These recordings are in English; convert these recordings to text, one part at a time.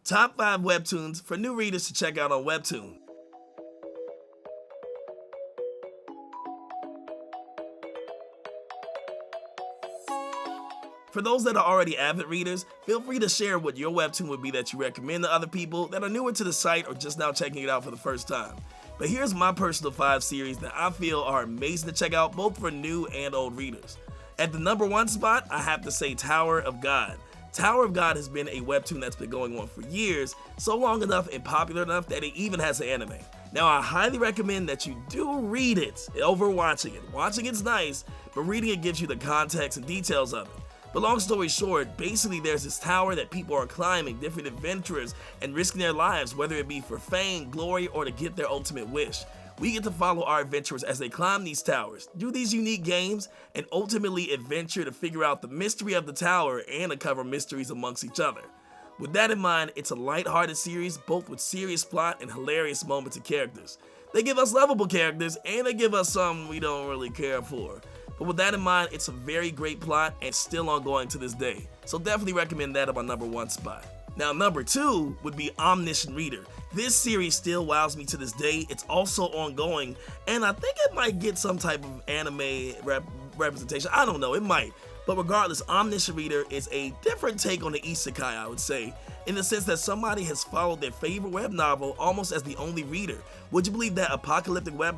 Top 5 webtoons for new readers to check out on WEBTOON. For those that are already avid readers, feel free to share what your webtoon would be that you recommend to other people that are newer to the site or just now checking it out for the first time. But here's my personal 5 series that I feel are amazing to check out both for new and old readers. At the number 1 spot, I have to say Tower of God. Tower of God has been a webtoon that's been going on for years, so long enough and popular enough that it even has an anime. Now I highly recommend that you do read it over watching it. Watching it's nice, but reading it gives you the context and details of it. But long story short, basically there's this tower that people are climbing, different adventurers, and risking their lives, whether it be for fame, glory, or to get their ultimate wish. We get to follow our adventurers as they climb these towers, do these unique games, and ultimately adventure to figure out the mystery of the tower and uncover mysteries amongst each other. With that in mind, it's a lighthearted series, both with serious plot and hilarious moments and characters. They give us lovable characters, and they give us some we don't really care for. But with that in mind, it's a very great plot and still ongoing to this day. So definitely recommend that at my number 1 spot. Now number 2 would be Omnish Reader. This series still wows me to this day. It's also ongoing, and I think it might get some type of anime representation. I don't know, it might. But regardless, Omnish Reader is a different take on the isekai, I would say, in the sense that somebody has followed their favorite web novel almost as the only reader. Would you believe that apocalyptic web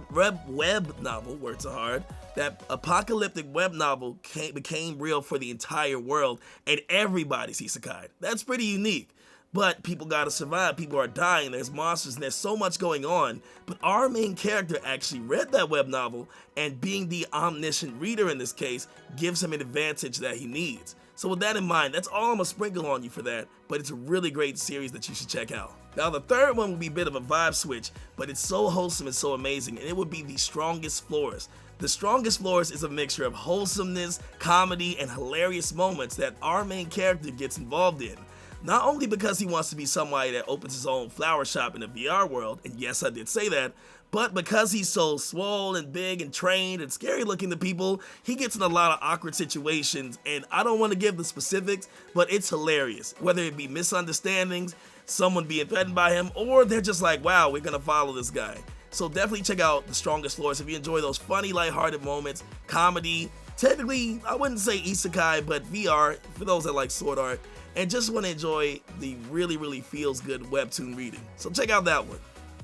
novel, words are hard, that apocalyptic web novel became real for the entire world and everybody's isekai? That's pretty unique. But people gotta survive, people are dying, there's monsters, and there's so much going on. But our main character actually read that web novel, and being the omniscient reader in this case, gives him an advantage that he needs. So with that in mind, that's all I'm gonna sprinkle on you for that, but it's a really great series that you should check out. Now the third one will be a bit of a vibe switch, but it's so wholesome and so amazing, and it would be The Strongest Floors. The Strongest Floors is a mixture of wholesomeness, comedy, and hilarious moments that our main character gets involved in. Not only because he wants to be somebody that opens his own flower shop in the VR world, and yes, I did say that, but because he's so swole and big and trained and scary looking to people, he gets in a lot of awkward situations, and I don't want to give the specifics, but it's hilarious. Whether it be misunderstandings, someone being threatened by him, or they're just like, wow, we're gonna follow this guy. So definitely check out The Strongest Floors if you enjoy those funny, lighthearted moments, comedy, technically, I wouldn't say isekai, but VR, for those that like sword art, and just want to enjoy the really feels good webtoon reading. So check out that one.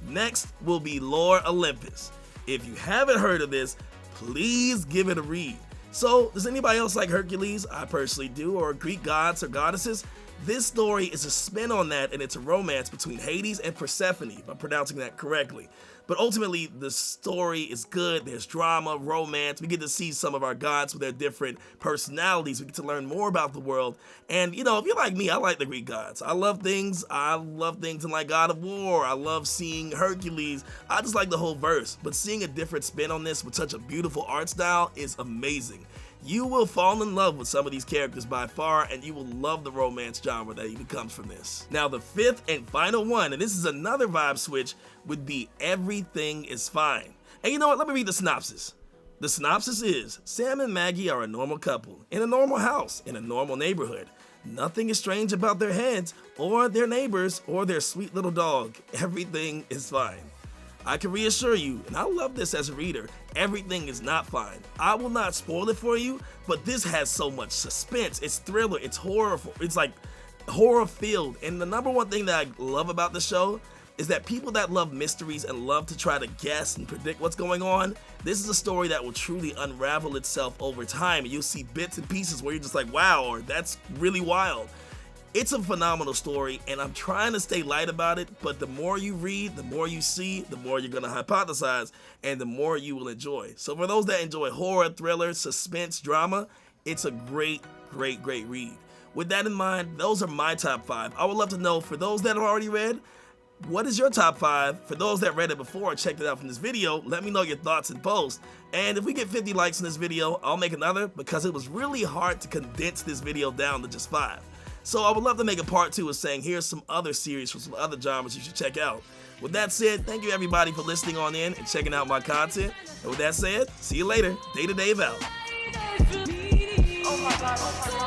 Next will be Lore Olympus. If you haven't heard of this, please give it a read. So does anybody else like Hercules? I personally do, or Greek gods or goddesses. This story is a spin on that, and it's a romance between Hades and Persephone, if I'm pronouncing that correctly. But ultimately, the story is good. There's drama, romance. We get to see some of our gods with their different personalities. We get to learn more about the world. And, you know, if you're like me, I like the Greek gods. I love things in like God of War. I love seeing Hercules. I just like the whole verse. But seeing a different spin on this with such a beautiful art style is amazing. You will fall in love with some of these characters by far, and you will love the romance genre that even comes from this. Now the 5th and final one, and this is another vibe switch, would be Everything is Fine. And you know what, let me read the synopsis. The synopsis is, Sam and Maggie are a normal couple, in a normal house, in a normal neighborhood. Nothing is strange about their heads, or their neighbors, or their sweet little dog. Everything is fine. I can reassure you, and I love this as a reader, everything is not fine. I will not spoil it for you, but this has so much suspense. It's thriller, it's horror, it's like horror filled. And the number one thing that I love about the show is that people that love mysteries and love to try to guess and predict what's going on, this is a story that will truly unravel itself over time. And you'll see bits and pieces where you're just like, wow, or that's really wild. It's a phenomenal story, and I'm trying to stay light about it, but the more you read, the more you see, the more you're gonna hypothesize, and the more you will enjoy. So for those that enjoy horror, thriller, suspense, drama, it's a great read. With that in mind, those are my top 5. I would love to know, for those that have already read, what is your top 5? For those that read it before and checked it out from this video, let me know your thoughts in post. And if we get 50 likes in this video, I'll make another, because it was really hard to condense this video down to just 5. So I would love to make a part 2 of saying here's some other series from some other genres you should check out. With that said, thank you everybody for listening on in and checking out my content. And with that said, see you later. Day to Dave out. Oh my God.